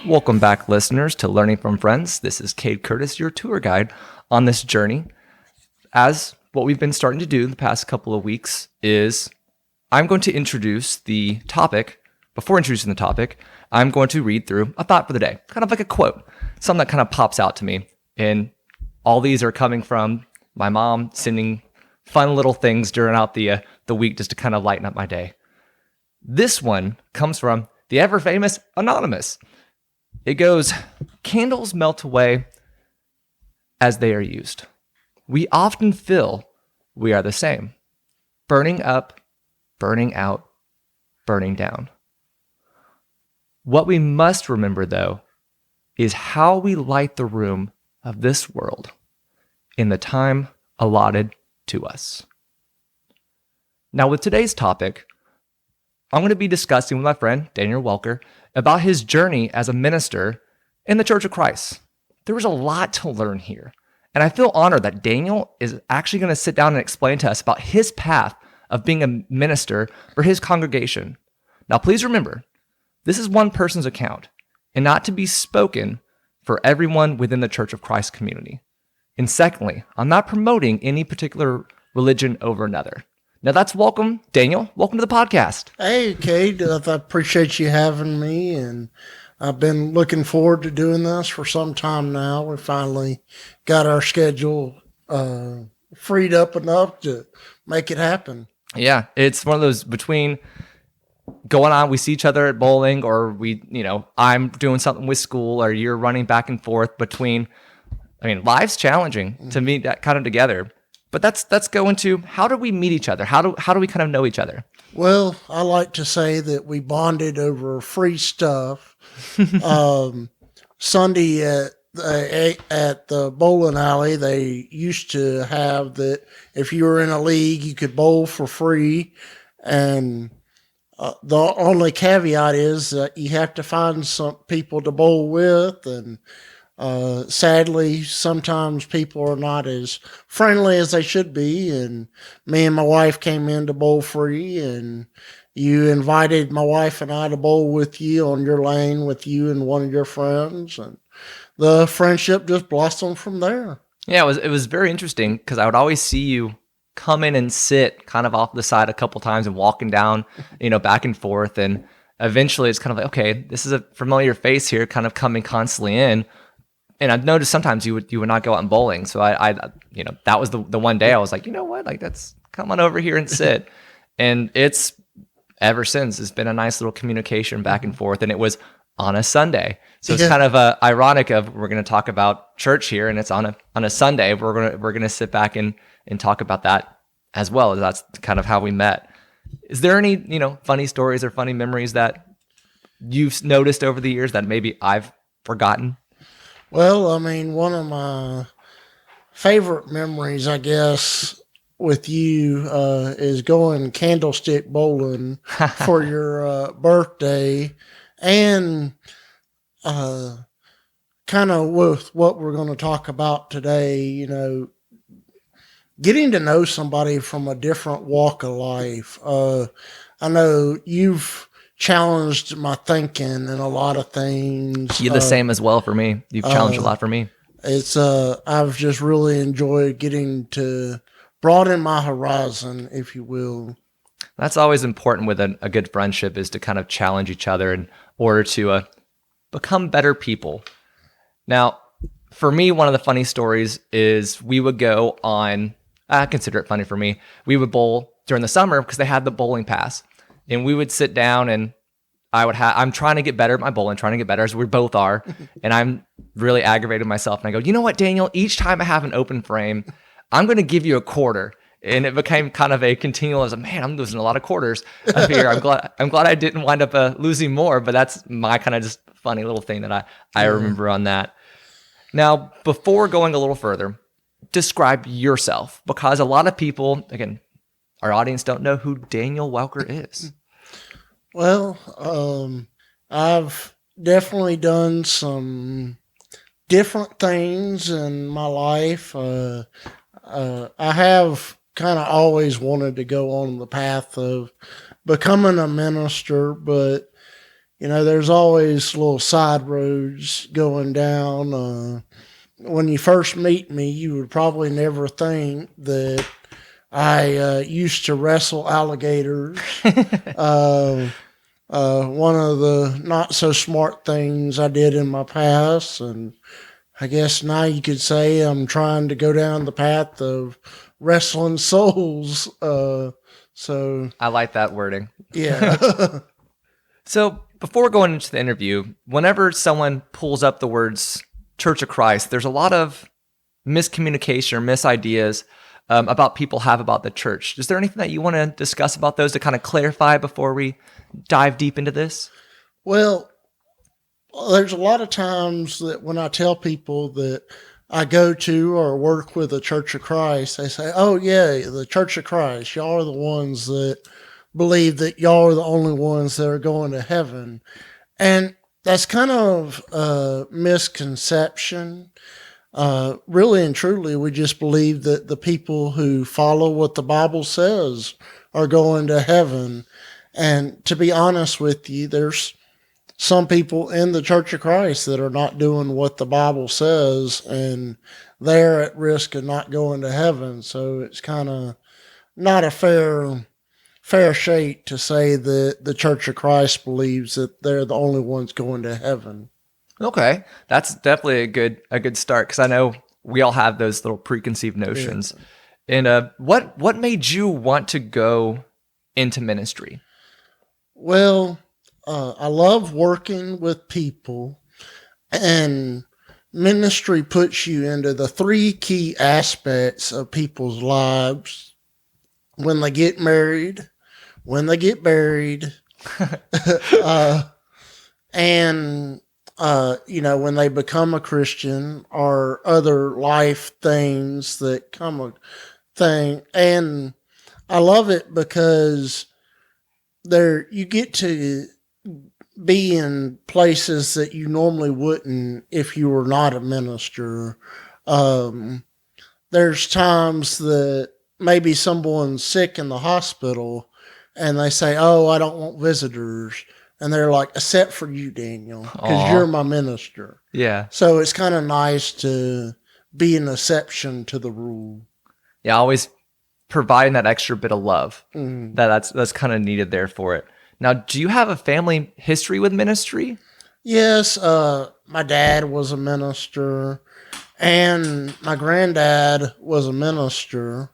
Welcome back, listeners, to Learning from Friends. This is Cade Curtis, your tour guide on this journey. As what we've been starting to do the past couple of weeks is I'm going to introduce the topic. Before introducing the topic, I'm going to read through a thought for the day, kind of like a quote, something that kind of pops out to me. And all these are coming from my mom sending fun little things during the week just to kind of lighten up my day. This one comes from the ever-famous Anonymous. It goes, "Candles melt away as they are used. We often feel we are the same. Burning up, burning out, burning down. What we must remember, though, is how we light the room of this world in the time allotted to us." Now, with today's topic, I'm going to be discussing with my friend, Daniel Welker, about his journey as a minister in the Church of Christ. There was a lot to learn here, and I feel honored that Daniel is actually going to sit down and explain to us about his path of being a minister for his congregation. Now, please remember, this is one person's account, and not to be spoken for everyone within the Church of Christ community. And secondly, I'm not promoting any particular religion over another. Now that's welcome, Daniel. Welcome to the podcast. Hey, Cade. I appreciate you having me, and I've been looking forward to doing this for some time now. We finally got our schedule freed up enough to make it happen. Yeah, it's one of those between going on, we see each other at bowling, or I'm doing something with school, or you're running back and forth between. Life's challenging to meet that kind of together. But let's go into, how do we meet each other? How do we kind of know each other? Well, I like to say that we bonded over free stuff. Sunday at the bowling alley, they used to have that if you were in a league, you could bowl for free. And the only caveat is that you have to find some people to bowl with, and sadly, sometimes people are not as friendly as they should be, and me and my wife came in to bowl free, and you invited my wife and I to bowl with you on your lane with you and one of your friends, and the friendship just blossomed from there. Yeah, it was very interesting because I would always see you come in and sit kind of off the side a couple times and walking down, back and forth, and eventually it's kind of like, okay, this is a familiar face here, kind of coming constantly in. And I've noticed sometimes you would not go out and bowling. So I that was the one day I was like, you know what, let's come on over here and sit. And it's ever since, it's been a nice little communication back and forth. And it was on a Sunday. So it's kind of ironic of, we're going to talk about church here, and it's on a Sunday. We're going to sit back and talk about that as well. That's kind of how we met. Is there any, funny stories or funny memories that you've noticed over the years that maybe I've forgotten? Well, one of my favorite memories, I guess, with you is going candlestick bowling for your birthday, and kind of with what we're going to talk about today, getting to know somebody from a different walk of life. I know you've challenged my thinking in a lot of things. You're the same as well for me. You've challenged a lot for me. It's I've just really enjoyed getting to broaden my horizon, if you will. That's always important with a good friendship, is to kind of challenge each other in order to become better people. Now, for me, one of the funny stories is we would go on, I consider it funny for me, we would bowl during the summer because they had the bowling pass. And we would sit down, and I'm trying to get better at my bowling, trying to get better, as we both are. And I'm really aggravated myself. And I go, you know what, Daniel, each time I have an open frame, I'm going to give you a quarter. And it became kind of a continual, as man, I'm losing a lot of quarters up here. I'm glad I didn't wind up losing more, but that's my kind of just funny little thing that I remember on that. Now, before going a little further, describe yourself, because a lot of people, again, our audience don't know who Daniel Welker is. Well, I've definitely done some different things in my life. I have kind of always wanted to go on the path of becoming a minister, but there's always little side roads going down. When you first meet me, you would probably never think that I used to wrestle alligators. uh, One of the not so smart things I did in my past, and I guess now you could say I'm trying to go down the path of wrestling souls. So I like that wording. yeah. So before going into the interview, whenever someone pulls up the words Church of Christ, there's a lot of miscommunication or misideas about people have about the church. Is there anything that you want to discuss about those to kind of clarify before we dive deep into this? Well, there's a lot of times that when I tell people that I go to or work with a Church of Christ, they say, "Oh yeah, the Church of Christ. Y'all are the ones that believe that y'all are the only ones that are going to heaven," and that's kind of a misconception. Really and truly, we just believe that the people who follow what the Bible says are going to heaven. And to be honest with you, there's some people in the Church of Christ that are not doing what the Bible says, and they're at risk of not going to heaven. So it's kind of not a fair shake to say that the Church of Christ believes that they're the only ones going to heaven. Okay, that's definitely a good start, because I know we all have those little preconceived notions. Yeah. And what made you want to go into ministry? Well, I love working with people, and ministry puts you into the three key aspects of people's lives: when they get married, when they get buried, and when they become a Christian, or other life things that come a thing. And I love it because you get to be in places that you normally wouldn't if you were not a minister. There's times that maybe someone's sick in the hospital and they say, "Oh, I don't want visitors." And they're like, "Except for you, Daniel, because you're my minister." Yeah. So it's kind of nice to be an exception to the rule. Yeah, always providing that extra bit of love. Mm-hmm. That's kind of needed there for it. Now, do you have a family history with ministry? Yes, my dad was a minister, and my granddad was a minister,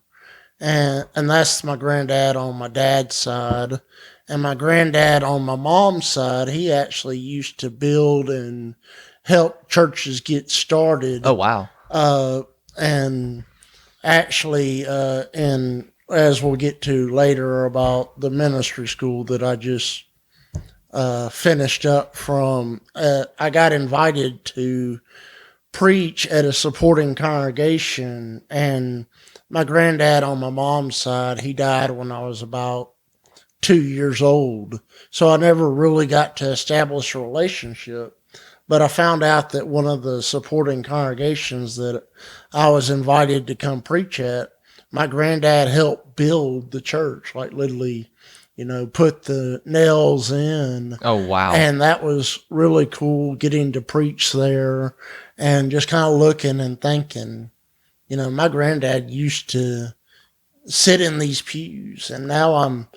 and that's my granddad on my dad's side. And my granddad on my mom's side, he actually used to build and help churches get started. Oh, wow. And actually, and as we'll get to later about the ministry school that I just finished up from, I got invited to preach at a supporting congregation. And my granddad on my mom's side, he died when I was about 2 years old. So I never really got to establish a relationship. But I found out that one of the supporting congregations that I was invited to come preach at, my granddad helped build the church, like literally, put the nails in. Oh, wow. And that was really cool, getting to preach there and just kind of looking and thinking, my granddad used to sit in these pews, and now I'm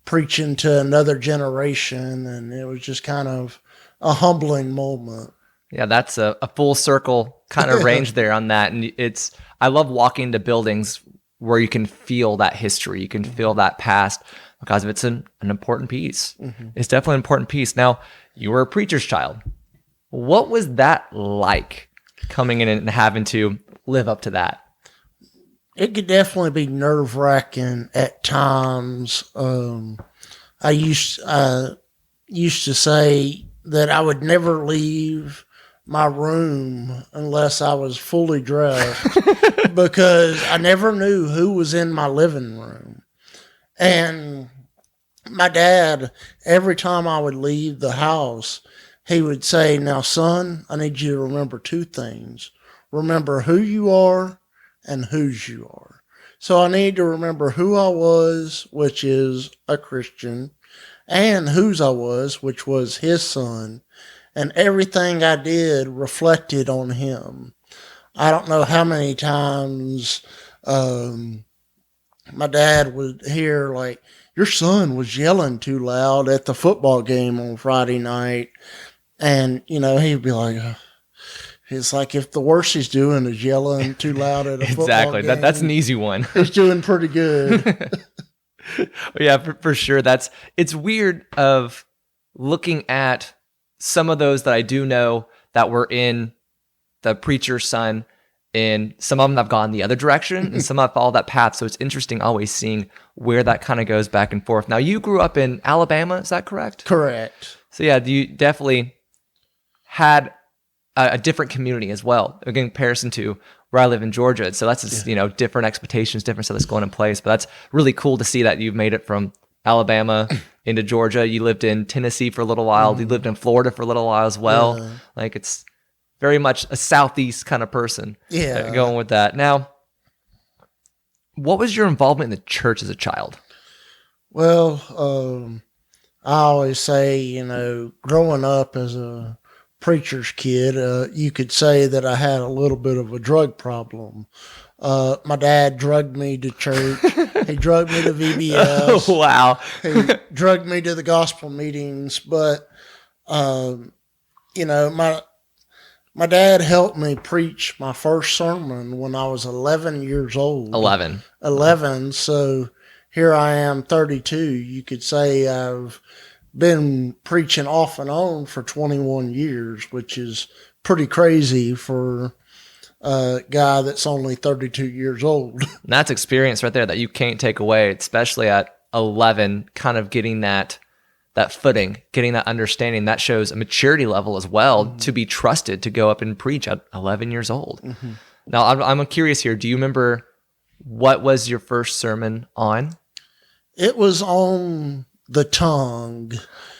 preaching to another generation, and it was just kind of a humbling moment. Yeah, that's a full circle kind of range there on that. And I love walking to buildings where you can feel that history, you can feel that past, because it's an important piece. Mm-hmm. It's definitely an important piece. Now, you were a preacher's child. What was that like, coming in and having to live up to that? It could definitely be nerve-wracking at times. I used to say that I would never leave my room unless I was fully dressed because I never knew who was in my living room. And my dad, every time I would leave the house, he would say, "Now, son, I need you to remember two things. Remember who you are and whose you are." So I need to remember who I was, which is a Christian, and whose I was, which was his son. And everything I did reflected on him. I don't know how many times um, my dad would hear, like, your son was yelling too loud at the football game on Friday night. And, he'd be like, it's like if the worst he's doing is yelling too loud at a football Exactly. game. That's an easy one. He's doing pretty good. Yeah, for sure. It's weird of looking at some of those that I do know that were in the preacher's son, and some of them have gone the other direction and some have followed that path. So it's interesting always seeing where that kind of goes back and forth. Now, you grew up in Alabama, is that correct? Correct. So yeah, you definitely had a different community as well in comparison to where I live in Georgia. So that's just, different expectations, different stuff that's going in place. But that's really cool to see that you've made it from Alabama into Georgia. You lived in Tennessee for a little while. You lived in Florida for a little while as well. Yeah. Like, it's very much a Southeast kind of person. Yeah. Going with that. Now, what was your involvement in the church as a child? Well, I always say, growing up as a preacher's kid, you could say that I had a little bit of a drug problem. My dad drugged me to church. He drugged me to VBS. Oh, wow. He drugged me to the gospel meetings. But, my dad helped me preach my first sermon when I was 11 years old. 11. So here I am, 32. You could say I've been preaching off and on for 21 years, which is pretty crazy for a guy that's only 32 years old. And that's experience right there that you can't take away, especially at 11, kind of getting that footing, getting that understanding. That shows a maturity level as well to be trusted to go up and preach at 11 years old. Mm-hmm. Now, I'm curious here. Do you remember what was your first sermon on? It was on the tongue.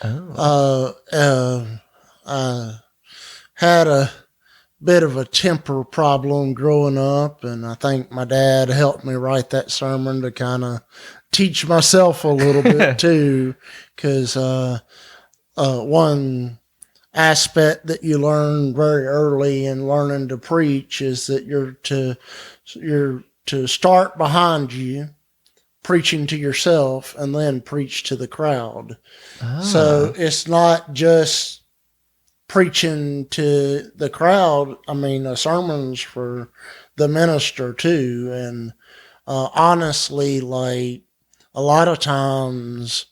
I had a bit of a temper problem growing up, and I think my dad helped me write that sermon to kind of teach myself a little bit too, because one aspect that you learn very early in learning to preach is that you're to start behind you, preaching to yourself, and then preach to the crowd. So it's not just preaching to the crowd. I mean, a sermon's for the minister too. And honestly, like, a lot of times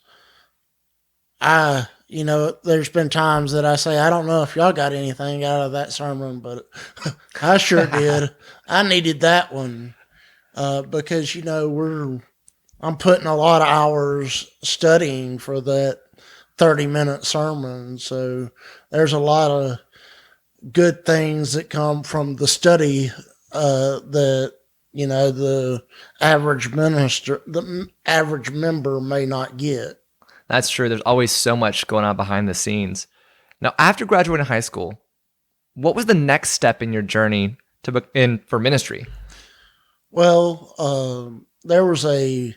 there's been times that I say, I don't know if y'all got anything out of that sermon, but I sure did. I needed that one because, I'm putting a lot of hours studying for that 30-minute sermon. So there's a lot of good things that come from the study that, the average member may not get. That's true. There's always so much going on behind the scenes. Now, after graduating high school, what was the next step in your journey for ministry? Well, there was a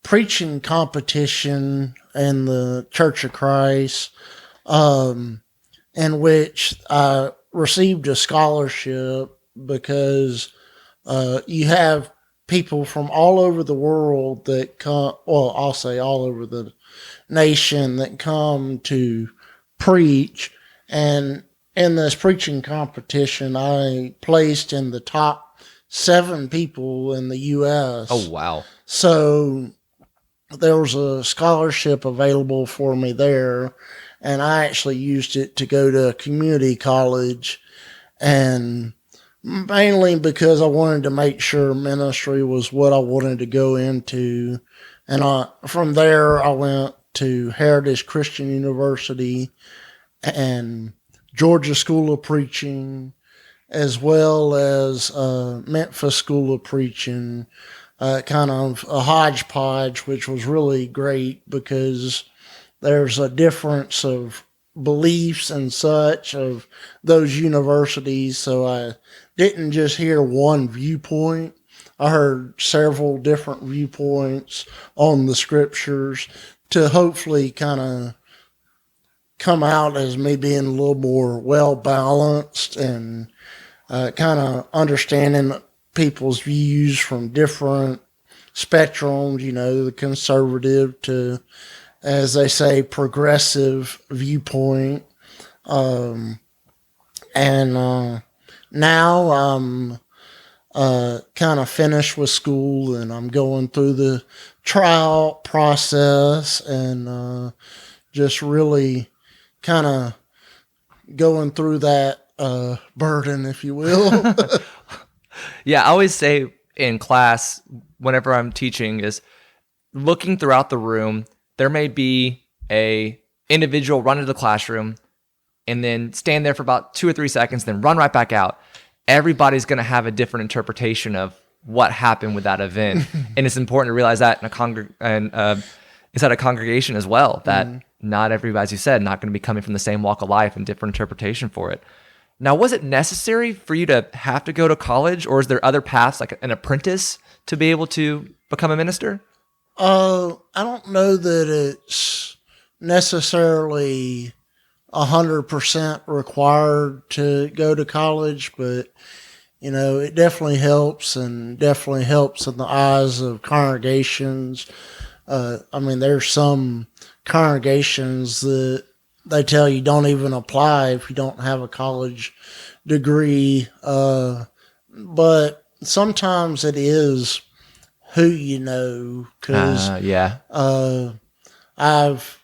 preaching competition in the Church of Christ, in which I received a scholarship because you have people from all over the world that come, well, I'll say all over the nation that come to preach. And in this preaching competition, I placed in the top 7 people in the U.S. Oh, wow. So there was a scholarship available for me there, and I actually used it to go to a community college, and mainly because I wanted to make sure ministry was what I wanted to go into. And from there, I went to Heritage Christian University and Georgia School of Preaching, as well as Memphis School of Preaching, kind of a hodgepodge, which was really great because there's a difference of beliefs and such of those universities. So I didn't just hear one viewpoint. I heard several different viewpoints on the scriptures to hopefully kind of come out as me being a little more well balanced and kind of understanding people's views from different spectrums, the conservative to, as they say, progressive viewpoint. And now I'm kind of finished with school and I'm going through the trial process and just really kind of going through that burden, if you will. Yeah, I always say in class, whenever I'm teaching, is looking throughout the room, there may be a individual run into the classroom and then stand there for about 2 or 3 seconds, then run right back out. Everybody's going to have a different interpretation of what happened with that event. And it's important to realize that inside a congregation as well, that not everybody, as you said, not going to be coming from the same walk of life and different interpretation for it. Now, was it necessary for you to have to go to college, or is there other paths like an apprentice to be able to become a minister? I don't know that it's necessarily 100% required to go to college, but it definitely helps, and definitely helps in the eyes of congregations. There's some congregations that they tell you don't even apply if you don't have a college degree. But sometimes it is who you know, because I've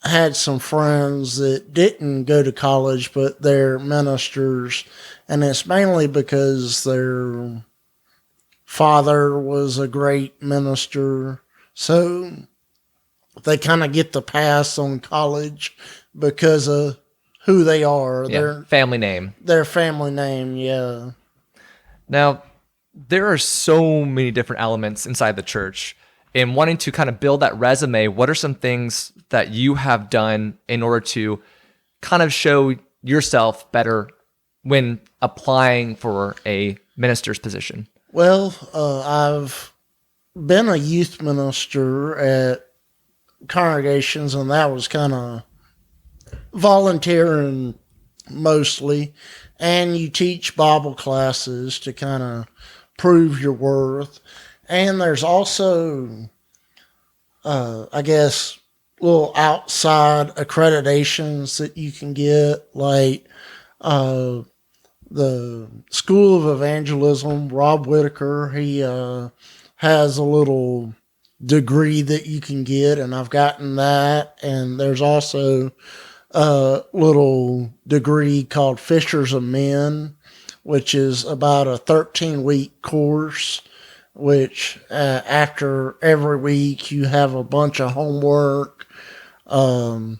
had some friends that didn't go to college, but they're ministers, and it's mainly because their father was a great minister. So they kind of get the pass on college because of who they are. Yeah, their family name. Their family name, yeah. Now, there are so many different elements inside the church. In wanting to kind of build that resume, what are some things that you have done in order to kind of show yourself better when applying for a minister's position? Well, I've been a youth minister at congregations, and that was kind of volunteering mostly. And you teach Bible classes to kind of prove your worth. And there's also, I guess, little outside accreditations that you can get, like the School of Evangelism. Rob Whitaker, he has a little degree that you can get, and I've gotten that. And there's also a little degree called Fishers of Men, which is about a 13-week course, which after every week you have a bunch of homework. I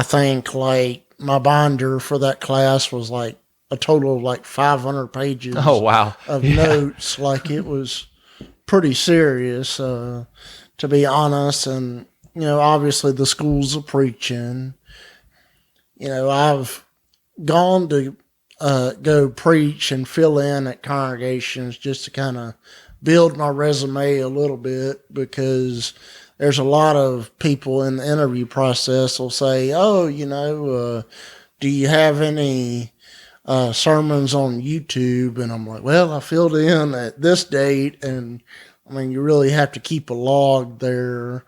think like my binder for that class was like a total of like 500 pages. Oh, wow. Of notes. Like, it was pretty serious, to be honest. And, obviously the schools of preaching. I've gone to go preach and fill in at congregations just to kind of build my resume a little bit, because there's a lot of people in the interview process will say, oh, do you have any sermons on YouTube? And I'm like, well, I filled in at this date. And you really have to keep a log there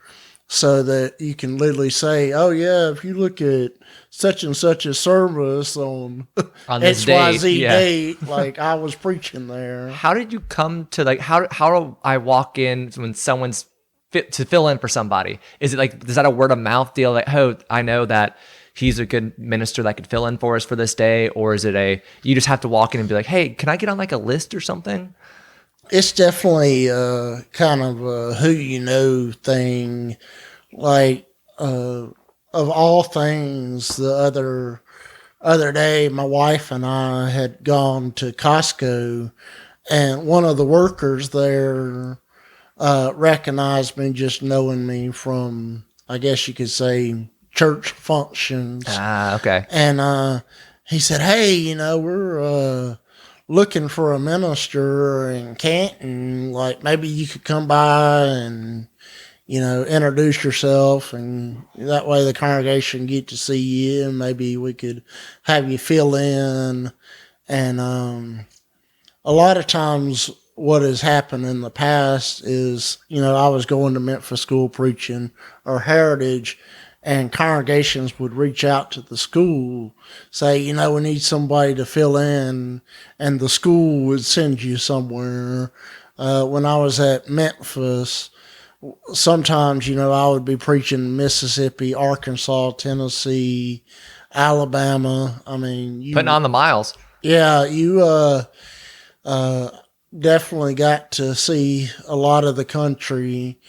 so that you can literally say, oh yeah, if you look at such and such a service on this XYZ date, like I was preaching there. How did you come to how do I walk in when someone's fit to fill in for somebody? Is it is that a word of mouth deal? Like, oh, I know that he's a good minister that could fill in for us for this day? Or is it you just have to walk in and be like, hey, can I get on a list or something? It's definitely kind of a who you know thing. Like, of all things, the other day, my wife and I had gone to Costco, and one of the workers there recognized me, just knowing me from, I guess you could say, church functions. Ah, okay. And he said, hey, we're looking for a minister in Canton, like maybe you could come by and introduce yourself, and that way the congregation get to see you, and maybe we could have you fill in. And a lot of times what has happened in the past is, I was going to Memphis school preaching or Heritage, and congregations would reach out to the school, say, we need somebody to fill in, and the school would send you somewhere. When I was at Memphis, sometimes, I would be preaching Mississippi, Arkansas, Tennessee, Alabama. I mean, Putting on the miles. Yeah, you definitely got to see a lot of the country.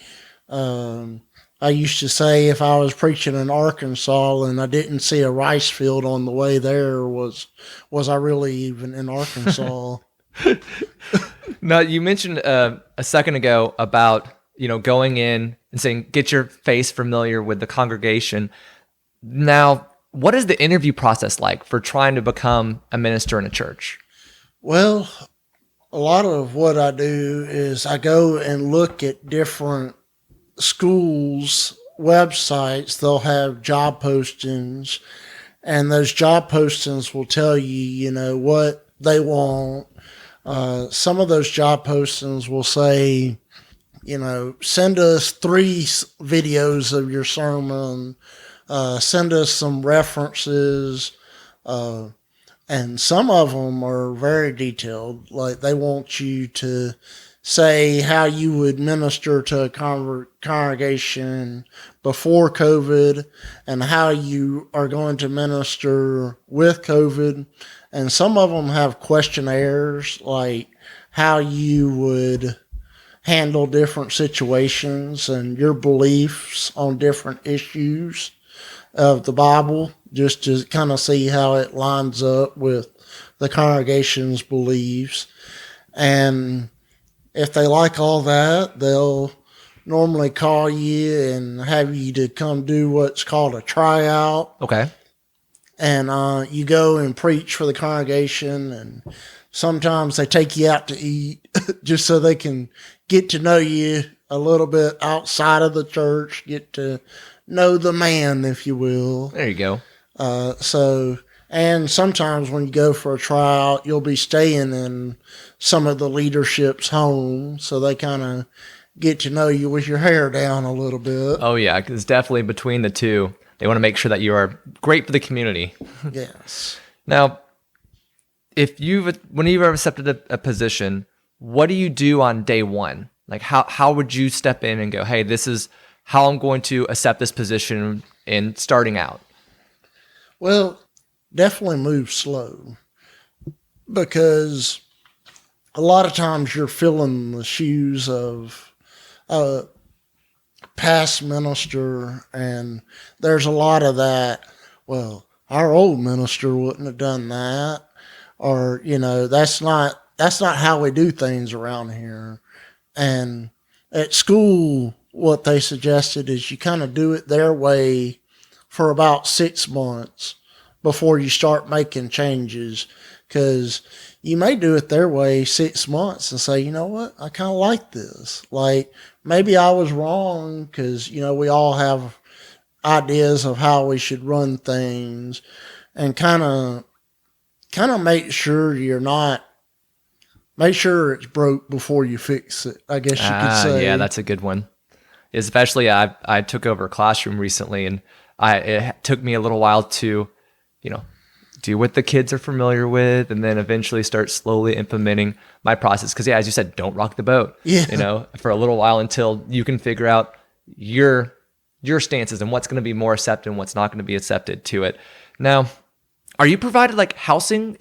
I used to say if I was preaching in Arkansas and I didn't see a rice field on the way there, was I really even in Arkansas? Now, you mentioned a second ago about going in and saying, get your face familiar with the congregation. Now, what is the interview process like for trying to become a minister in a church? Well, a lot of what I do is I go and look at different schools' websites. They'll have job postings, and those job postings will tell you, what they want. Some of those job postings will say, send us 3 videos of your sermon, send us some references, and some of them are very detailed. Like they want you to say how you would minister to a congregation before COVID and how you are going to minister with COVID. And some of them have questionnaires, like how you would handle different situations and your beliefs on different issues of the Bible, just to kind of see how it lines up with the congregation's beliefs. And if they like all that, they'll normally call you and have you to come do what's called a tryout. Okay. And you go and preach for the congregation, and sometimes they take you out to eat just so they can get to know you a little bit outside of the church, get to know the man, if you will. There you go. And sometimes when you go for a tryout, you'll be staying in some of the leadership's home, so they kind of get to know you with your hair down a little bit. Oh yeah, because definitely between the two, they want to make sure that you are great for the community. Yes. Now, when you've ever accepted a position, what do you do on day one? Like how would you step in and go, hey, this is how I'm going to accept this position in starting out? Well, definitely move slow, because a lot of times you're filling the shoes of a past minister, and there's a lot of that. Well, our old minister wouldn't have done that, or that's not how we do things around here. And at school, what they suggested is you kind of do it their way for about 6 months before you start making changes, because you may do it their way 6 months and say, you know what, I kind of like this. Like maybe I was wrong, because we all have ideas of how we should run things, and kind of make sure it's broke before you fix it, I guess you could say. Yeah, that's a good one. Especially I took over a classroom recently, and it took me a little while to, do what the kids are familiar with, and then eventually start slowly implementing my process. Because as you said, don't rock the boat. Yeah. For a little while until you can figure out your stances and what's going to be more accepted and what's not going to be accepted to it. Now, are you provided like housing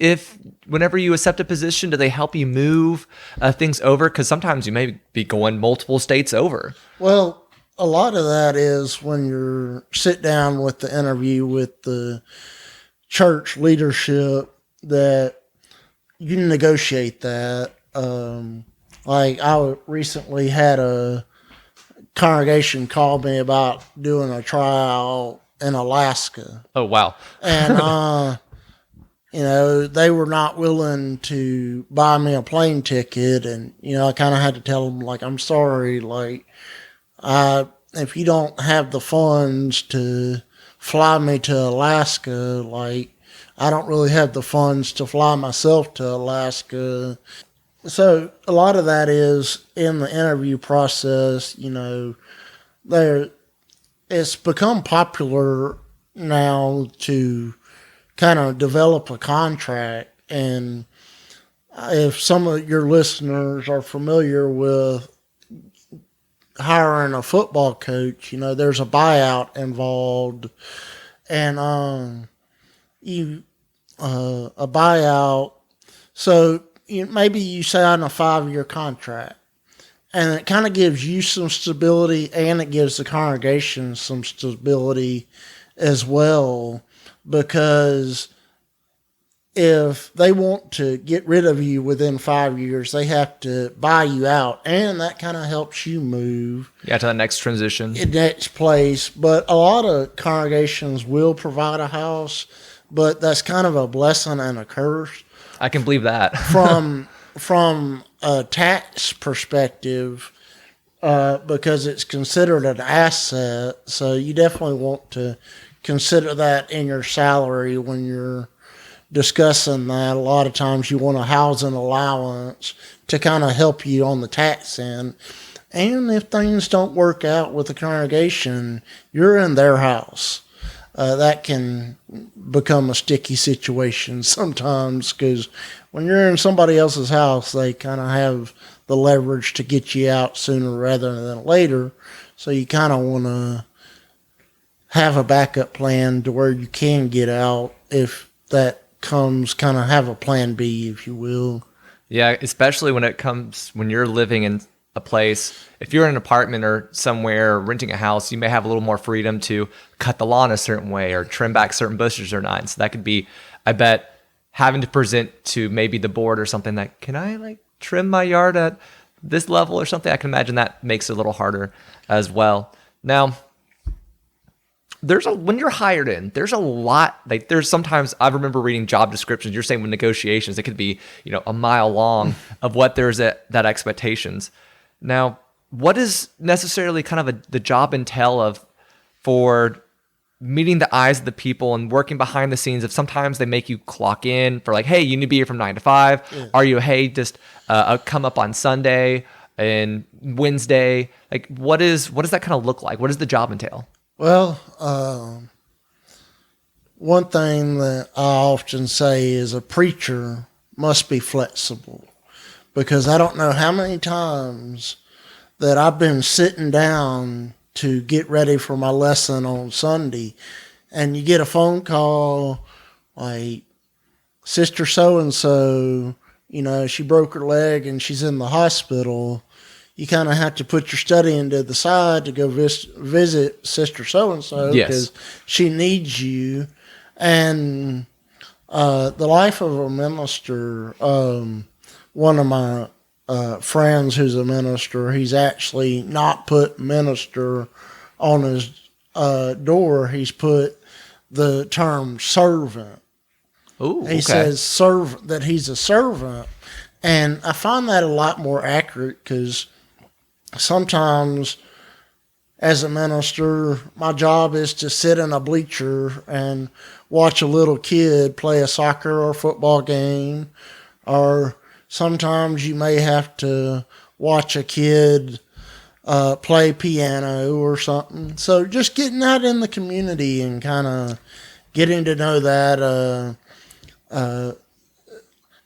whenever you accept a position? Do they help you move things over? Because sometimes you may be going multiple states over. Well, a lot of that is when you sit down with the interview with the church leadership, that you negotiate that. Like I recently had a congregation call me about doing a trial in Alaska. Oh, wow. And they were not willing to buy me a plane ticket, and I kind of had to tell them, like, I'm sorry, like, if you don't have the funds to fly me to Alaska, like, I don't really have the funds to fly myself to Alaska. So a lot of that is in the interview process. There it's become popular now to kind of develop a contract. And if some of your listeners are familiar with hiring a football coach, there's a buyout involved, and a buyout. So maybe you sign a 5-year contract, and it kind of gives you some stability, and it gives the congregation some stability as well, because if they want to get rid of you within 5 years, they have to buy you out, and that kind of helps you move. Yeah, to the next transition. Next place. But a lot of congregations will provide a house, but that's kind of a blessing and a curse. I can believe that. from a tax perspective, because it's considered an asset, so you definitely want to consider that in your salary when you're discussing that. A lot of times you want a housing allowance to kind of help you on the tax end. And if things don't work out with the congregation, you're in their house. That can become a sticky situation sometimes, because when you're in somebody else's house, they kind of have the leverage to get you out sooner rather than later. So you kind of want to have a backup plan to where you can get out if that comes, kind of have a plan B, if you will. Yeah, especially when you're living in a place. If you're in an apartment or somewhere renting a house, you may have a little more freedom to cut the lawn a certain way or trim back certain bushes or not. So that could be, I bet, having to present to maybe the board or something that, can I like trim my yard at this level or something? I can imagine that makes it a little harder as well. Now, when you're hired in, there's a lot, like there's sometimes, I remember reading job descriptions, you're saying with negotiations, it could be, a mile long of what there's that expectations. Now, what is necessarily kind of the job entail for meeting the eyes of the people and working behind the scenes? If sometimes they make you clock in for like, hey, you need to be here from 9 to 5. Yeah. Are you, hey, just come up on Sunday and Wednesday? Like, what does that kind of look like? What does the job entail? Well, one thing that I often say is a preacher must be flexible, because I don't know how many times that I've been sitting down to get ready for my lesson on Sunday, and you get a phone call like, Sister so-and-so, she broke her leg and she's in the hospital. You kind of have to put your studying to the side to go visit Sister so-and-so, because she needs you. And the life of a minister, one of my friends who's a minister, he's actually not put minister on his door. He's put the term servant. Ooh, he says that he's a servant. And I find that a lot more accurate, because sometimes as a minister, my job is to sit in a bleacher and watch a little kid play a soccer or football game, or sometimes you may have to watch a kid play piano or something. So just getting out in the community and kind of getting to know that,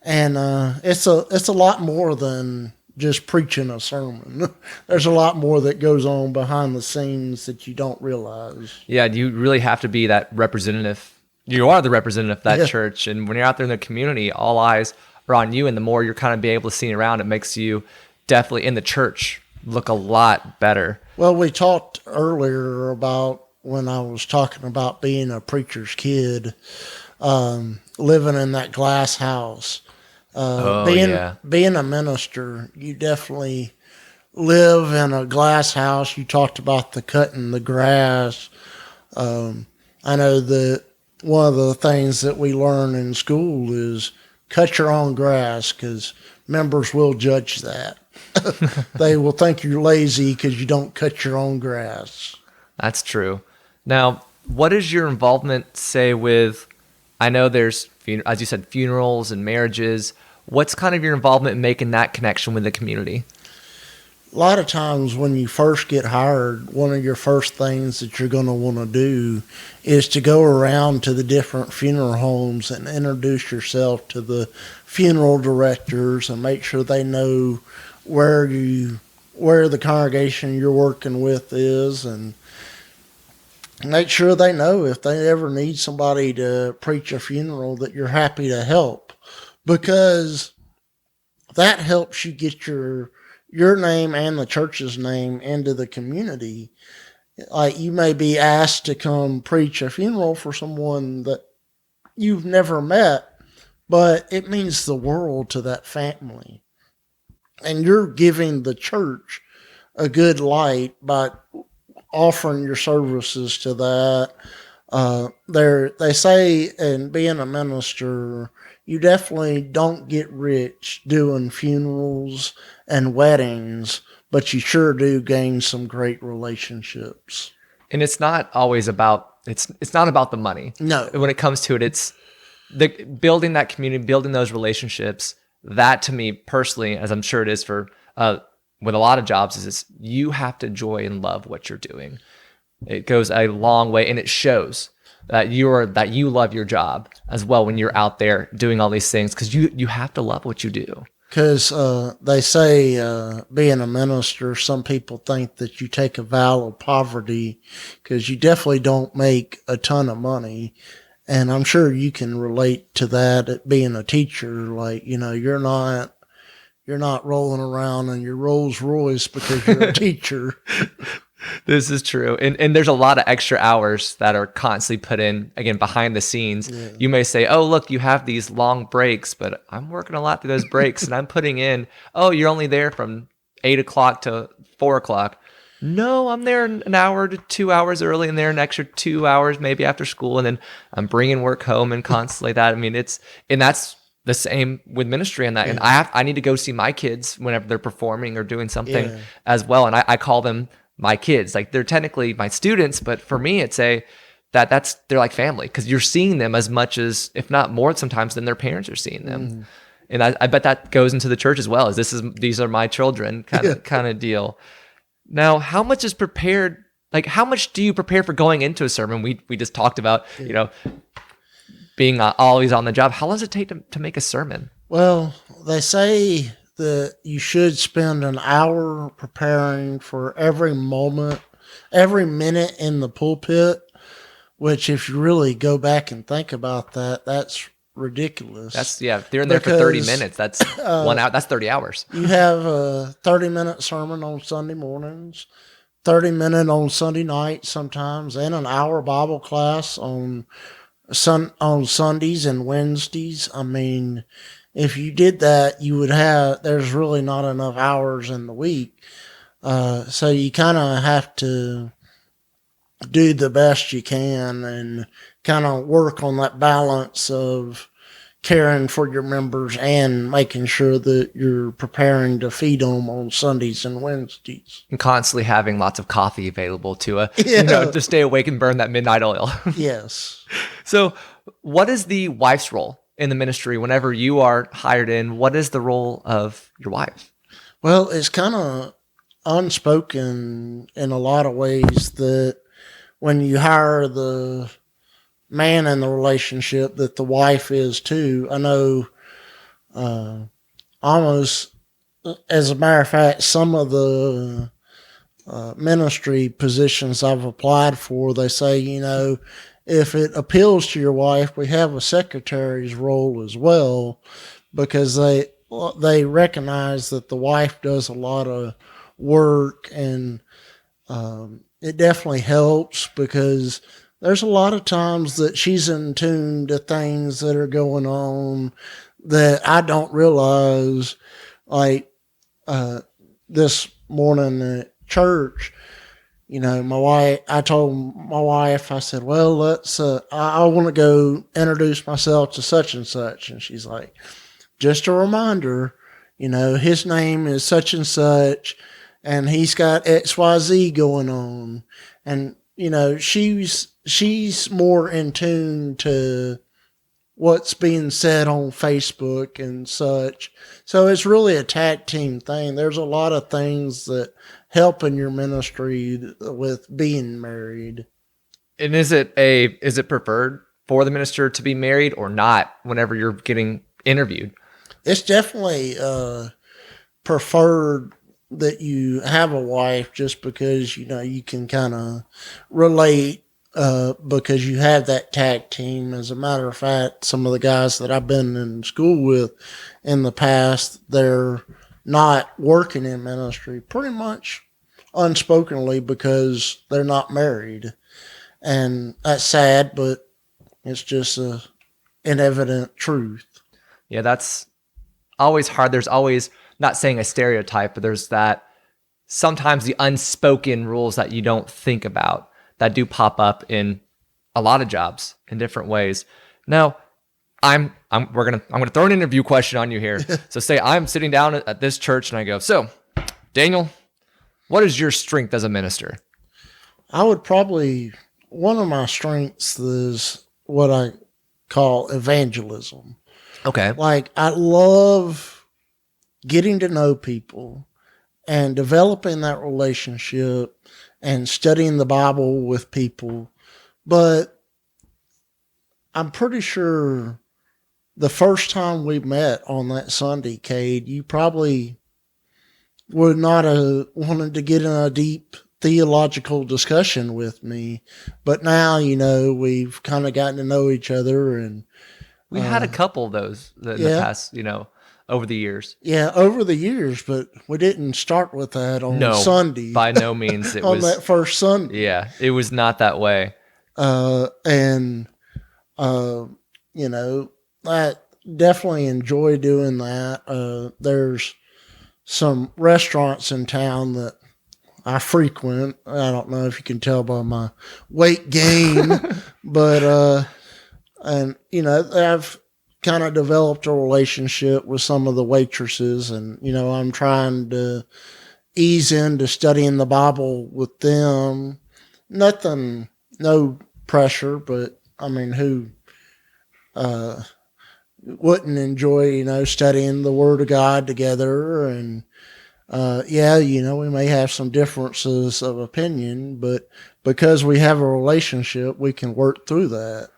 and it's a lot more than just preaching a sermon. There's a lot more that goes on behind the scenes that you don't realize. Yeah, you really have to be that representative. You are the representative of that church, and when you're out there in the community, all eyes are on you, and the more you're kind of be able to see around, it makes you definitely in the church look a lot better. Well, we talked earlier about when I was talking about being a preacher's kid, living in that glass house. Being a minister, you definitely live in a glass house. You talked about the cutting the grass. I know that one of the things that we learn in school is cut your own grass because members will judge that. They will think you're lazy because you don't cut your own grass. That's true. Now, what is your involvement, say, with, I know there's, as you said, funerals and marriages. What's kind of your involvement in making that connection with the community? A lot of times when you first get hired, one of your first things that you're going to want to do is to go around to the different funeral homes and introduce yourself to the funeral directors and make sure they know where the congregation you're working with is, and make sure they know if they ever need somebody to preach a funeral that you're happy to help, because that helps you get your name and the church's name into the community. Like, you may be asked to come preach a funeral for someone that you've never met, but it means the world to that family. And you're giving the church a good light by offering your services to that. They say in being a minister, you definitely don't get rich doing funerals and weddings, but you sure do gain some great relationships. And it's not always about, it's not about the money. No. When it comes to it, it's the building that community, building those relationships. That, to me personally, as I'm sure it is for with a lot of jobs, is you have to enjoy and love what you're doing. It goes a long way, and it shows that you love your job as well when you're out there doing all these things, because you have to love what you do. Because they say, being a minister, some people think that you take a vow of poverty because you definitely don't make a ton of money. And I'm sure you can relate to that at being a teacher. Like, you're not rolling around in your Rolls Royce because you're a teacher. This is true. And there's a lot of extra hours that are constantly put in, again, behind the scenes. Yeah. You may say, oh, look, you have these long breaks, but I'm working a lot through those breaks and I'm putting in, oh, you're only there from 8 o'clock to 4 o'clock. No, I'm there an hour to 2 hours early and there an extra 2 hours maybe after school. And then I'm bringing work home and constantly that. I mean, that's the same with ministry and that. Yeah. And I need to go see my kids whenever they're performing or doing something as well. And I call them my kids. Like, they're technically my students, but for me, they're like family, because you're seeing them as much as, if not more sometimes, than their parents are seeing them. Mm. And I bet that goes into the church as well, as these are my children kind of deal. Now, how much is prepared? Like, how much do you prepare for going into a sermon? We just talked about, being always on the job. How long does it take to make a sermon? Well, they say that you should spend an hour preparing for every moment, every minute in the pulpit, which, if you really go back and think about that, that's ridiculous. They're in there for 30 minutes. That's 1 hour. That's 30 hours. You have a 30-minute sermon on Sunday mornings, 30-minute on Sunday night sometimes, and an hour Bible class on Sundays and Wednesdays. I mean, if you did that, there's really not enough hours in the week. So you kind of have to do the best you can and kind of work on that balance of caring for your members and making sure that you're preparing to feed them on Sundays and Wednesdays. And constantly having lots of coffee available to stay awake and burn that midnight oil. Yes. So what is the wife's role in the ministry whenever you are hired in? What is the role of your wife? Well, it's kind of unspoken in a lot of ways that when you hire the man in the relationship, that the wife is too. I know almost, as a matter of fact, some of the ministry positions I've applied for, they say, if it appeals to your wife, we have a secretary's role as well, because they recognize that the wife does a lot of work, and it definitely helps, because there's a lot of times that she's in tune to things that are going on that I don't realize. Like this morning at church, I told my wife, I said, well, I want to go introduce myself to such and such. And she's like, just a reminder, his name is such and such, and he's got XYZ going on. And, she's more in tune to what's being said on Facebook and such. So it's really a tag team thing. There's a lot of things that help in your ministry with being married. And is it preferred for the minister to be married or not whenever you're getting interviewed? It's definitely preferred that you have a wife, just because you can kind of relate, because you have that tag team. As a matter of fact, some of the guys that I've been in school with in the past, they're not working in ministry pretty much unspokenly because they're not married. And that's sad, but it's just an evident truth. Yeah, that's always hard. There's always, not saying a stereotype, but there's that sometimes the unspoken rules that you don't think about that do pop up in a lot of jobs in different ways. Now, I'm gonna throw an interview question on you here. So say I'm sitting down at this church and I go, so Daniel, what is your strength as a minister? I would probably, one of my strengths is what I call evangelism. Okay. Like, I love getting to know people and developing that relationship and studying the Bible with people. But I'm pretty sure the first time we met on that Sunday, Cade, you probably would not have wanted to get in a deep theological discussion with me. But now, we've kind of gotten to know each other, and we had a couple of those in the past, over the years. Yeah, over the years, but we didn't start with that on Sunday. By no means. It on was that first Sunday. Yeah, it was not that way. I definitely enjoy doing that. There's some restaurants in town that I frequent. I don't know if you can tell by my weight gain, but I've kind of developed a relationship with some of the waitresses, and I'm trying to ease into studying the Bible with them. No pressure, but I mean, who wouldn't enjoy studying the Word of God together? And we may have some differences of opinion, but because we have a relationship, we can work through that.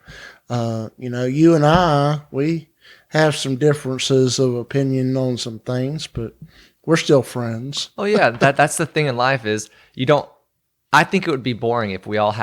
You and I, we have some differences of opinion on some things, but we're still friends. Oh yeah, that's the thing in life is I think it would be boring if we all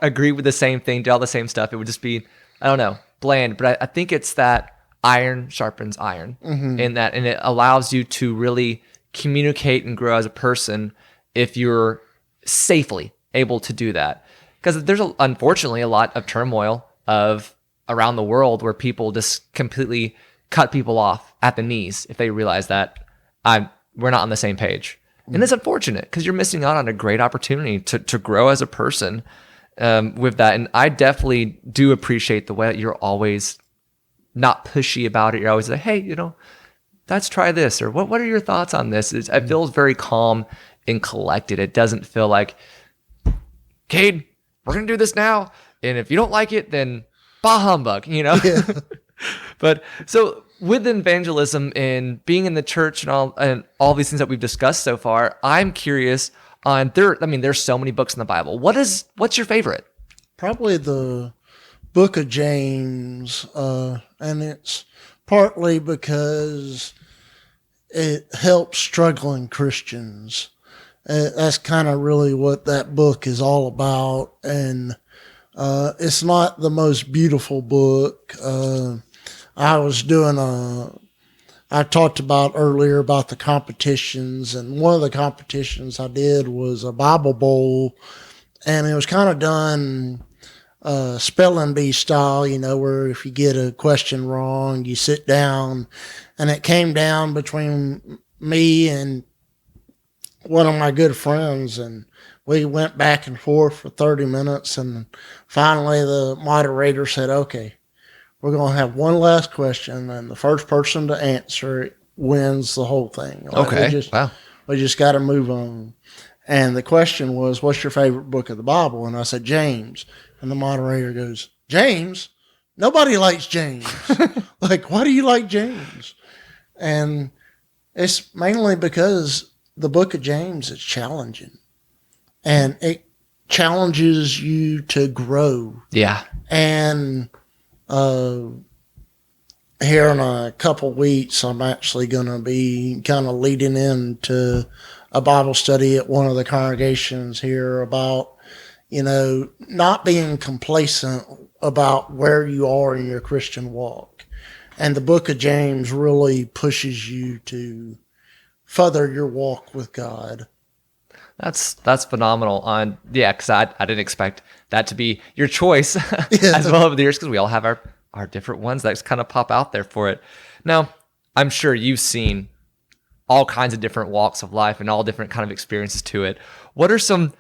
agree with the same thing, do all the same stuff. It would just be, I don't know, bland. But I think it's that iron sharpens iron, and it allows you to really communicate and grow as a person if you're safely able to do that. Because there's unfortunately a lot of turmoil around the world where people just completely cut people off at the knees if they realize that we're not on the same page. And it's unfortunate because you're missing out on a great opportunity to grow as a person with that. And I definitely do appreciate the way that you're always not pushy about it. You're always like, hey, let's try this, or what are your thoughts on this? It feels very calm and collected. It doesn't feel like, Cade, we're going to do this now. And if you don't like it, then bah humbug, Yeah. But so with evangelism and being in the church and all these things that we've discussed so far, I'm curious on there's so many books in the Bible. What's your favorite? Probably the book of James. And it's partly because it helps struggling Christians. That's kind of really what that book is all about. And it's not the most beautiful book. I talked about earlier about the competitions, and one of the competitions I did was a Bible Bowl, and it was kind of done spelling bee style, where if you get a question wrong, you sit down, and it came down between me and one of my good friends, and we went back and forth for 30 minutes. And finally, the moderator said, okay, we're going to have one last question. And the first person to answer it wins the whole thing. Like, Okay. Wow. we just got to move on. And the question was, what's your favorite book of the Bible? And I said, James. And the moderator goes, James? Nobody likes James. Like, why do you like James? And it's mainly because the book of James is challenging. And it challenges you to grow. Yeah. And here in a couple weeks, I'm actually going to be kind of leading into a Bible study at one of the congregations here about, not being complacent about where you are in your Christian walk. And the book of James really pushes you to further your walk with God. That's phenomenal. Because I didn't expect that to be your choice as well over the years, because we all have our different ones that kind of pop out there for it. Now, I'm sure you've seen all kinds of different walks of life and all different kind of experiences to it. What are some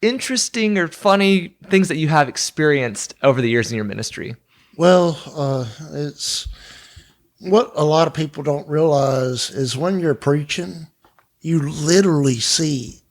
interesting or funny things that you have experienced over the years in your ministry? Well, it's what a lot of people don't realize is when you're preaching, you literally see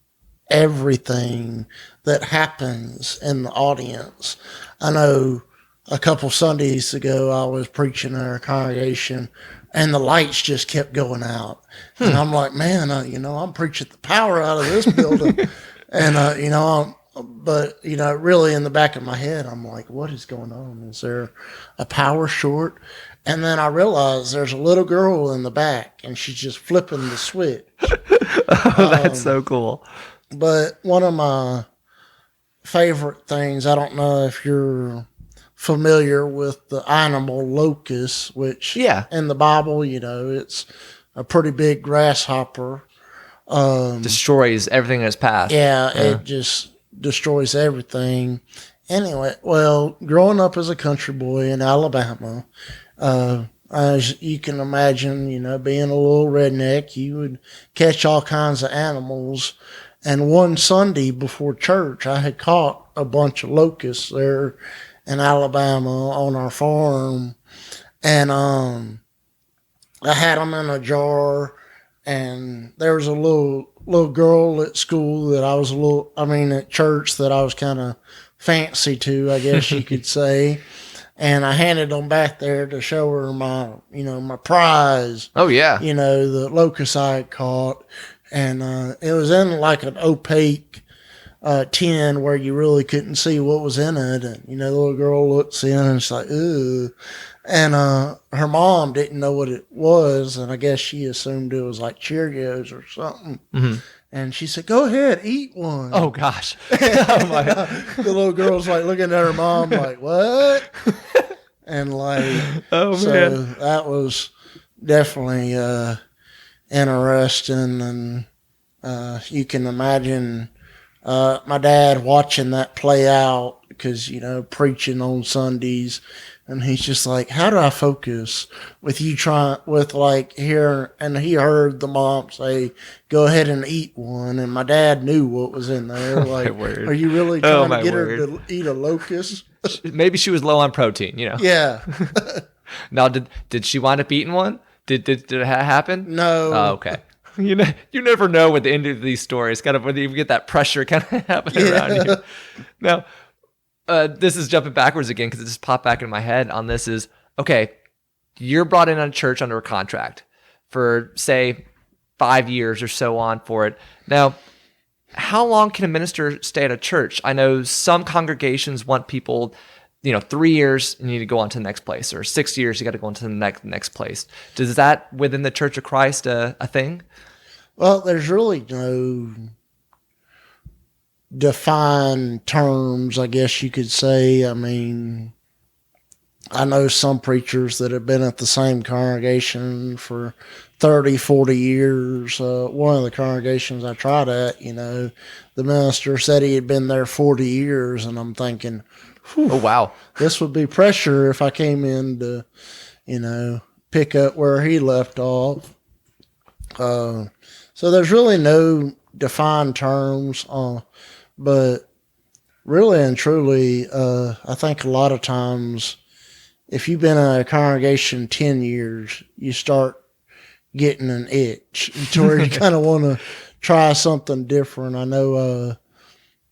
everything that happens in the audience. I know a couple Sundays ago, I was preaching in our congregation and the lights just kept going out. And I'm like, man, I'm preaching the power out of this building. And, but really in the back of my head, I'm like, what is going on? Is there a power short? And then I realized there's a little girl in the back and she's just flipping the switch. Oh, that's so cool. But one of my favorite things, I don't know if you're familiar with the animal locust, which in the Bible, it's a pretty big grasshopper. Destroys everything in its path. Yeah, it just destroys everything. Anyway, well, growing up as a country boy in Alabama, as you can imagine, being a little redneck, you would catch all kinds of animals. And one Sunday before church, I had caught a bunch of locusts there in Alabama on our farm. And I had them in a jar. And there was a little girl at school that at church that I was kind of fancy to, I guess you could say. And I handed them back there to show her my prize. Oh, yeah. The locust I had caught. And it was in like an opaque tin where you really couldn't see what was in it. And, the little girl looks in and it's like, ooh. And her mom didn't know what it was. And I guess she assumed it was like Cheerios or something. Mm-hmm. And she said, go ahead, eat one. Oh, gosh. The little girl's like looking at her mom like, what? And so that was definitely interesting. And you can imagine my dad watching that play out because, preaching on Sundays. And he's just like, how do I focus with you here? And he heard the mom say, go ahead and eat one. And my dad knew what was in there. Like, are you really trying to get her to eat a locust? Maybe she was low on protein, Yeah. Now, did she wind up eating one? Did it happen? No. Oh, okay. You never know with the end of these stories, kind of whether you get that pressure kind of happening around you. Now, this is jumping backwards again because it just popped back in my head on this is, okay, you're brought in on church under a contract for, say, 5 years or so on for it. Now, how long can a minister stay at a church? I know some congregations want people, 3 years, you need to go on to the next place, or 6 years, you got to go on to the next place. Is that within the Church of Christ a thing? Well, there's really no defined terms, I guess you could say. I mean, I know some preachers that have been at the same congregation for 30, 40 years. One of the congregations I tried at, the minister said he had been there 40 years, and I'm thinking, oh, wow, this would be pressure if I came in to, pick up where he left off. So there's really no defined terms. But really and truly, I think a lot of times, if you've been in a congregation 10 years, you start getting an itch to where you kind of want to try something different. I know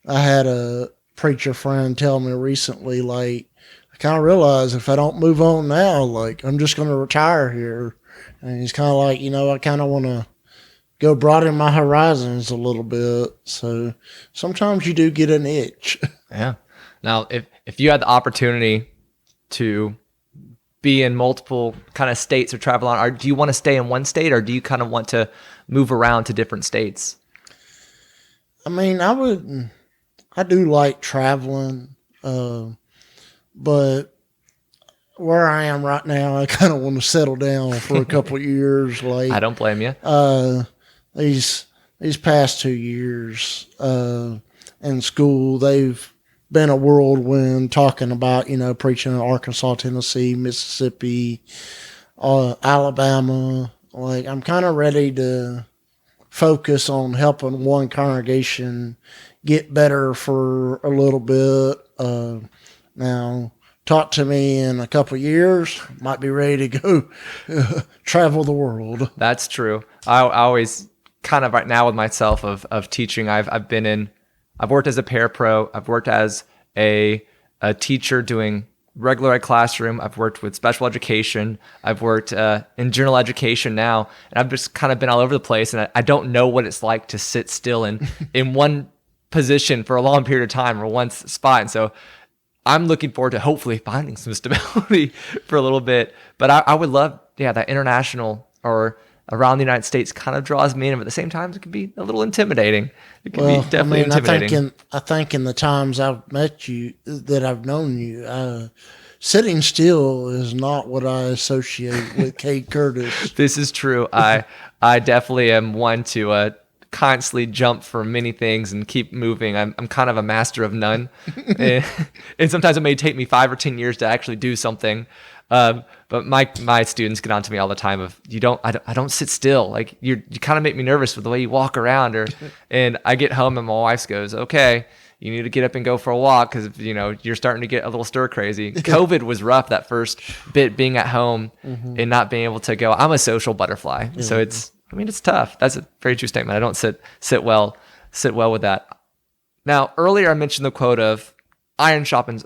I had a preacher friend tell me recently, like, I kind of realize if I don't move on now, like, I'm just going to retire here. And he's kind of like, I kind of want to go broaden my horizons a little bit. So sometimes you do get an itch. Yeah. Now, if you had the opportunity to be in multiple kind of states or travel on, or do you want to stay in one state, or do you kind of want to move around to different states? I mean, I do like traveling, but where I am right now, I kind of want to settle down for a couple of years. Like, I don't blame you. These past 2 years in school, they've been a whirlwind, talking about preaching in Arkansas, Tennessee, Mississippi, Alabama. Like, I'm kind of ready to focus on helping one congregation get better for a little bit. Now, talk to me in a couple of years, might be ready to go travel the world. That's true. I always kind of right now with myself of teaching. I've worked as a parapro. I've worked as a teacher doing regular ed classroom. I've worked with special education. I've worked in general education now, and I've just kind of been all over the place. And I don't know what it's like to sit still in one position for a long period of time or one spot. And so I'm looking forward to hopefully finding some stability for a little bit. But I would love, that international or around the United States kind of draws me in, but at the same time, it can be a little intimidating. It can be definitely intimidating. I think in the times I've met you, that I've known you, sitting still is not what I associate with Cade Curtis. This is true. I definitely am one to constantly jump for many things and keep moving. I'm kind of a master of none, and sometimes it may take me 5 or 10 years to actually do something. But my students get on to me all the time of I don't sit still. Like you kind of make me nervous with the way you walk around, and I get home and my wife goes, okay, you need to get up and go for a walk because you're starting to get a little stir crazy. COVID was rough that first bit, being at home and not being able to go. I'm a social butterfly, so it's tough. That's a very true statement. I don't sit well with that. Now, earlier I mentioned the quote of iron sharpens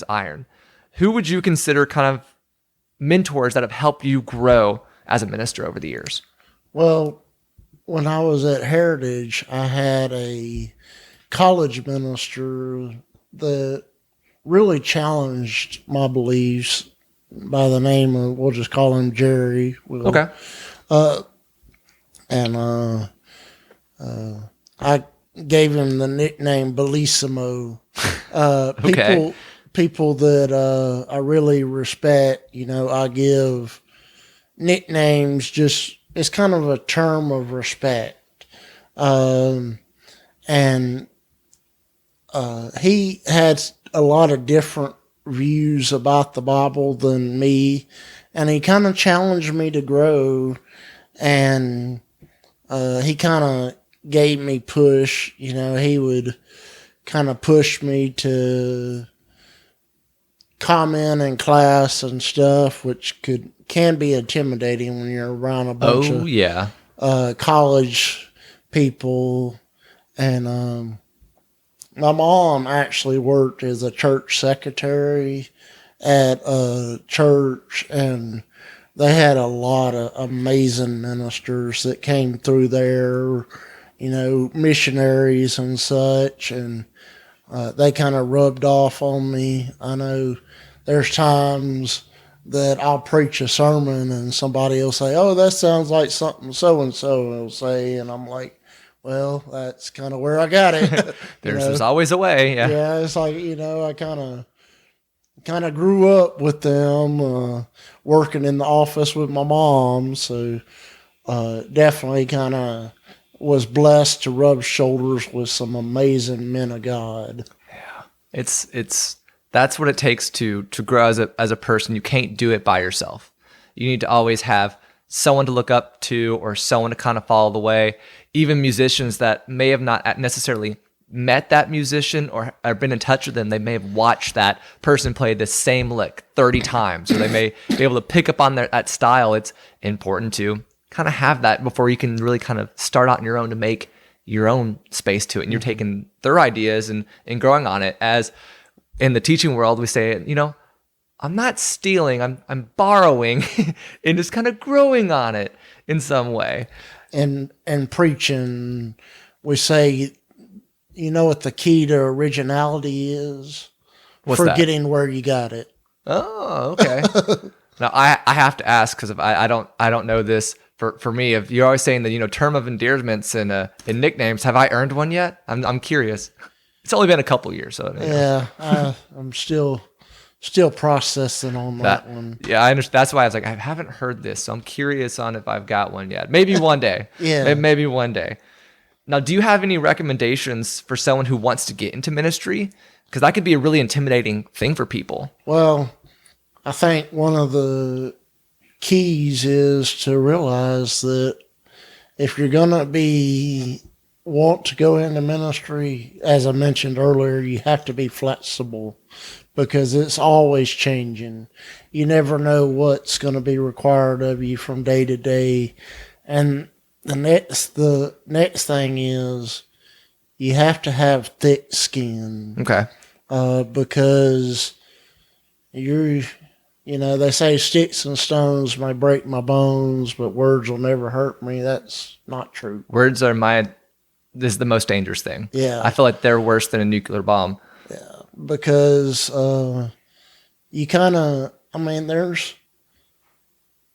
iron. Who would you consider kind of mentors that have helped you grow as a minister over the years? Well, when I was at Heritage, I had a college minister that really challenged my beliefs by the name of, we'll just call him Jerry. Okay. I gave him the nickname Bellissimo. Okay. People that I really respect, I give nicknames. Just, it's kind of a term of respect. And he had a lot of different views about the Bible than me, and he kind of challenged me to grow, and he kind of gave me push. He would kind of push me to comment in class and stuff, which can be intimidating when you're around a bunch of college people. And my mom actually worked as a church secretary at a church, and they had a lot of amazing ministers that came through there, missionaries and such, and they kind of rubbed off on me. I know there's times that I'll preach a sermon and somebody will say, "Oh, that sounds like something so-and-so will say," and I'm like, well, that's kind of where I got it. There's always a way. Yeah, it's like, I kind of grew up with them, working in the office with my mom, so definitely kind of was blessed to rub shoulders with some amazing men of God. Yeah, it's that's what it takes to grow as a person. You can't do it by yourself. You need to always have someone to look up to or someone to kind of follow the way. Even musicians that may have not necessarily met that musician or been in touch with them, they may have watched that person play the same lick 30 times, or they may be able to pick up on that style. It's important to kind of have that before you can really kind of start out on your own to make your own space to it. And you're taking their ideas and growing on it. As in the teaching world, we say, I'm not stealing, I'm borrowing and just kind of growing on it in some way. And preaching, we say, you know what the key to originality is? What's that? Forgetting where you got it. Oh, okay. Now I have to ask, because if I don't know this. For me, if you're always saying the term of endearments and nicknames, have I earned one yet? I'm curious. It's only been a couple years, so I'm still processing on that one. Yeah, I understand. That's why I was like, I haven't heard this, so I'm curious on if I've got one yet. Maybe one day. Yeah, maybe one day. Now, do you have any recommendations for someone who wants to get into ministry? Because that could be a really intimidating thing for people. Well, I think one of the keys is to realize that if you're going to want to go into ministry, as I mentioned earlier, you have to be flexible because it's always changing. You never know what's going to be required of you from day to day. And the next thing is you have to have thick skin. Okay. Because they say sticks and stones may break my bones, but words will never hurt me. That's not true. Words are this is the most dangerous thing. Yeah. I feel like they're worse than a nuclear bomb. Yeah. Because you kind of,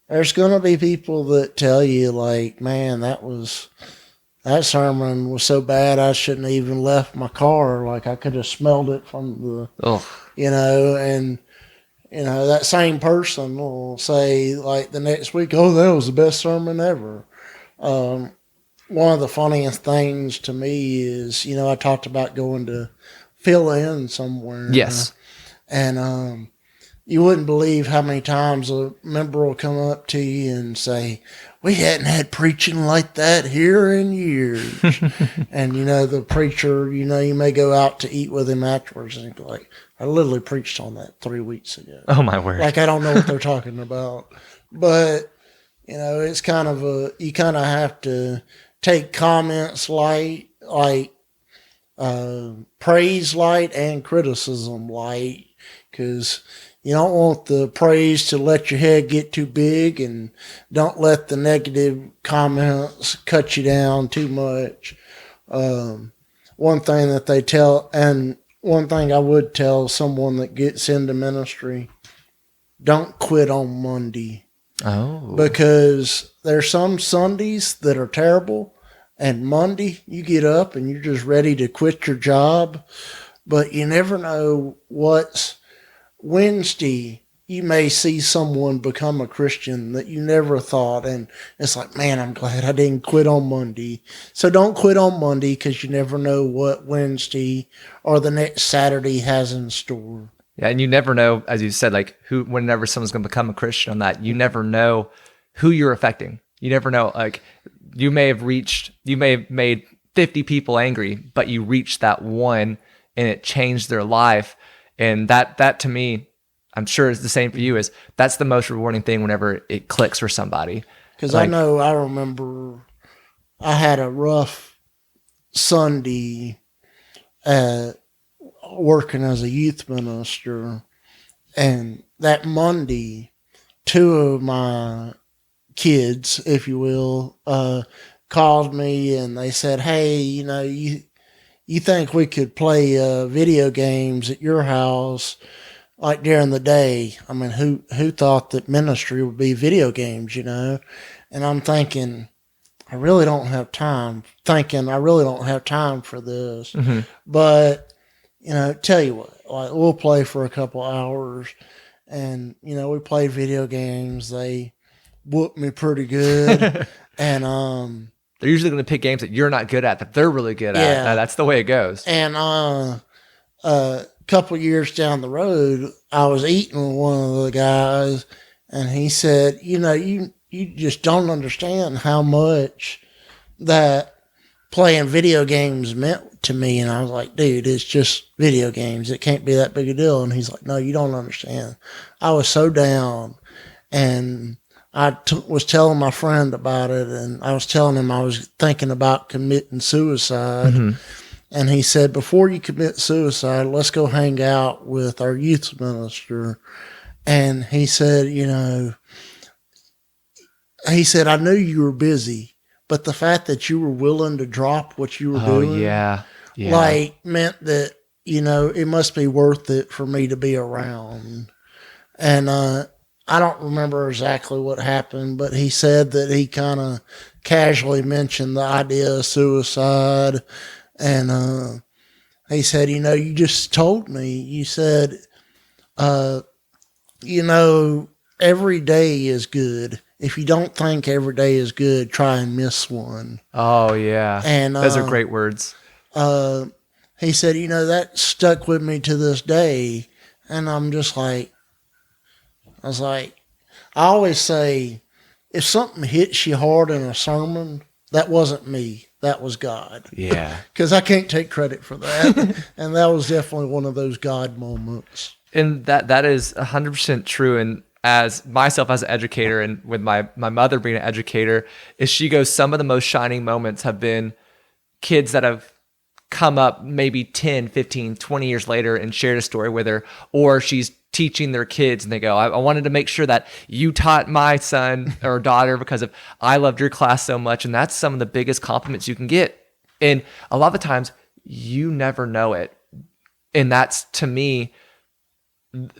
there's going to be people that tell you like, man, that sermon was so bad I shouldn't have even left my car. Like I could have smelled it from and that same person will say like the next week, oh, that was the best sermon ever. One of the funniest things to me is, I talked about going to fill in somewhere. Yes. And you wouldn't believe how many times a member will come up to you and say, we hadn't had preaching like that here in years. And, the preacher, you may go out to eat with him afterwards and be like, I literally preached on that 3 weeks ago. Oh, my word. Like, I don't know what they're talking about. But, it's kind of you kind of have to take comments light, like praise light and criticism light, because you don't want the praise to let your head get too big, and don't let the negative comments cut you down too much. One thing I would tell someone that gets into ministry, don't quit on Monday. Oh. Because there's some Sundays that are terrible, and Monday you get up and you're just ready to quit your job, but you never know what's Wednesday. You may see someone become a Christian that you never thought, and it's like, man, I'm glad I didn't quit on Monday. So don't quit on Monday, because you never know what Wednesday or the next Saturday has in store. Yeah, and you never know, as you said, like whenever someone's going to become a Christian on that, you never know who you're affecting. You never know, like you may have made 50 people angry, but you reached that one and it changed their life. And that to me, I'm sure is the same for you, that's the most rewarding thing whenever it clicks for somebody. Because I remember I had a rough Sunday working as a youth minister, and that Monday, 2 of my kids, if you will, called me and they said, hey, you think we could play video games at your house like during the day? I mean, who thought that ministry would be video games, And I'm thinking, I really don't have time for this. Mm-hmm. But tell you what, like we'll play for a couple hours, and we played video games. They whooped me pretty good, and they're usually going to pick games that you're not good at that they're really good at. That's the way it goes. And a couple years down the road, I was eating with one of the guys, and he said, you just don't understand how much that playing video games meant to me. And I was like, dude, it's just video games. It can't be that big a deal. And he's like, no, you don't understand. I was so down, and I was telling my friend about it, and I was telling him I was thinking about committing suicide. And he said, before you commit suicide, let's go hang out with our youth minister. And he said, I knew you were busy, but the fact that you were willing to drop what you were doing, meant that, it must be worth it for me to be around. And I don't remember exactly what happened, but he said that he kind of casually mentioned the idea of suicide. And he said, you just told me, you said, every day is good. If you don't think every day is good, try and miss one. Oh, yeah. And those are great words. He said, that stuck with me to this day. And I'm just like, I always say, if something hits you hard in a sermon, that wasn't me. That was God. Yeah. Because I can't take credit for that. And that was definitely one of those God moments. And that is 100% true. And as myself as an educator, and with my mother being an educator, is she goes, some of the most shining moments have been kids that have come up maybe 10, 15, 20 years later and shared a story with her, or she's teaching their kids and they go, I wanted to make sure that you taught my son or daughter because I loved your class so much. And that's some of the biggest compliments you can get. And a lot of the times you never know it. And that's, to me,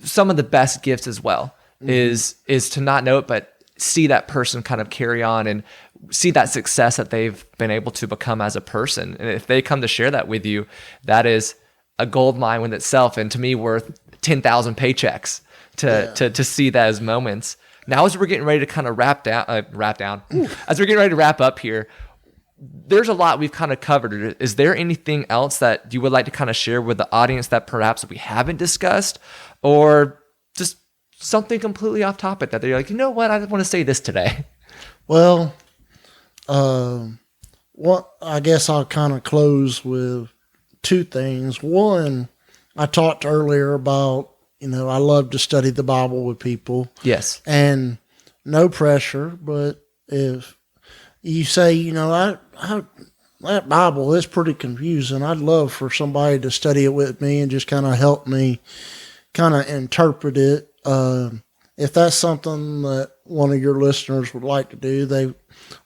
some of the best gifts as well, is to not know it, but see that person kind of carry on and see that success that they've been able to become as a person. And if they come to share that with you, that is a gold mine within itself, and to me worth 10,000 paychecks to see that as moments. Now, as we're getting ready to kind of wrap down, as we're getting ready to wrap up here, there's a lot we've kind of covered. Is there anything else that you would like to kind of share with the audience that perhaps we haven't discussed, or just something completely off topic that they're like, you know what, I want to say this today? Well, I guess I'll kind of close with two things. One, I talked earlier about, I love to study the Bible with people. Yes. And no pressure, but if you say, that Bible is pretty confusing, I'd love for somebody to study it with me and just kind of help me kind of interpret it. If that's something that one of your listeners would like to do, they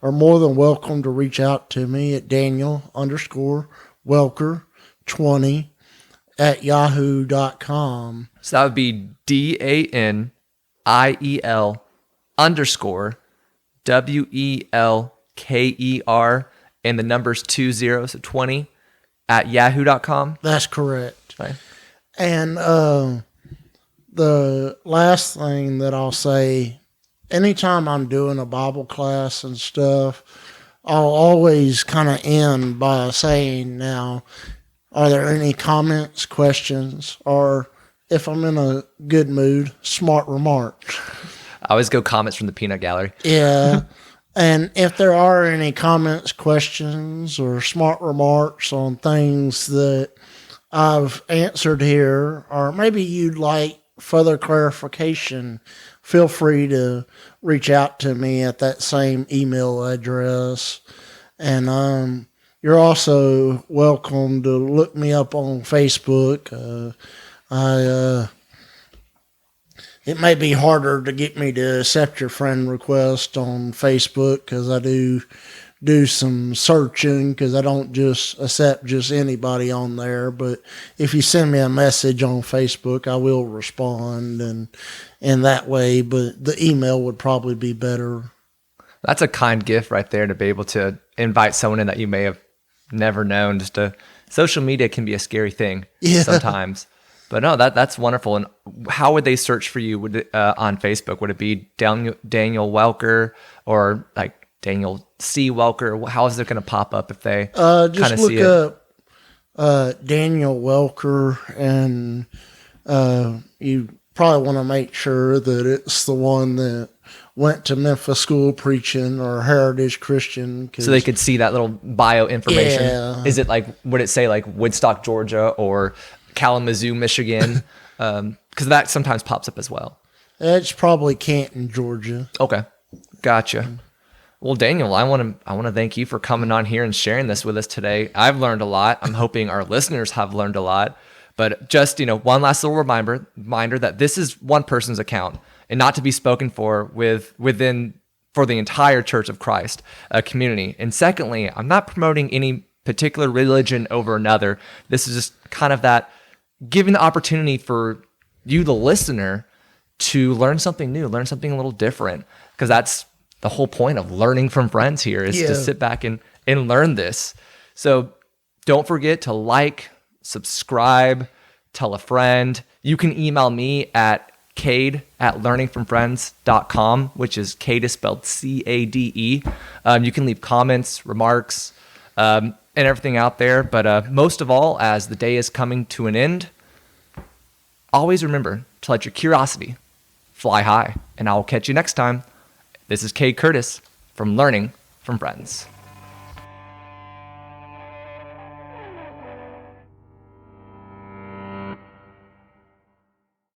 are more than welcome to reach out to me at Daniel_Welker20 at yahoo.com. So that would be DANIEL WELKER and the numbers 20, so 20 at yahoo.com. That's correct. Right. And the last thing that I'll say, anytime I'm doing a Bible class and stuff, I'll always kind of end by saying, now, are there any comments, questions, or if I'm in a good mood, smart remarks? I always go comments from the peanut gallery. Yeah. And if there are any comments, questions, or smart remarks on things that I've answered here, or maybe you'd like further clarification, feel free to reach out to me at that same email address. And you're also welcome to look me up on Facebook. It may be harder to get me to accept your friend request on Facebook because I do some searching, because I don't just accept just anybody on there. But if you send me a message on Facebook, I will respond and in that way. But the email would probably be better. That's a kind gift right there, to be able to invite someone in that you may have never known. Social media can be a scary thing sometimes. But no, that's wonderful. And how would they search for you on Facebook? Would it be Daniel Welker, or like Daniel C. Welker? How is it going to pop up if they kind of see it? Just look up Daniel Welker, and probably want to make sure that it's the one that went to Memphis School preaching or Heritage Christian. So they could see that little bio information. Yeah. Is it like, would it say like Woodstock, Georgia, or Kalamazoo, Michigan? Because that sometimes pops up as well. It's probably Canton, Georgia. Okay, gotcha. Well, Daniel, I want to thank you for coming on here and sharing this with us today. I've learned a lot. I'm hoping our listeners have learned a lot. But just, one last little reminder that this is one person's account and not to be spoken for for the entire Church of Christ community. And secondly, I'm not promoting any particular religion over another. This is just kind of that giving the opportunity for you, the listener, to learn something new, learn something a little different, because that's the whole point of learning from friends here is to sit back and learn this. So don't forget to like, subscribe, tell a friend. You can email me at cade@learningfromfriends.com, which is cade is spelled CADE. You can leave comments, remarks, and everything out there. But most of all, as the day is coming to an end, always remember to let your curiosity fly high. And I will catch you next time. This is Cade Curtis from Learning from Friends.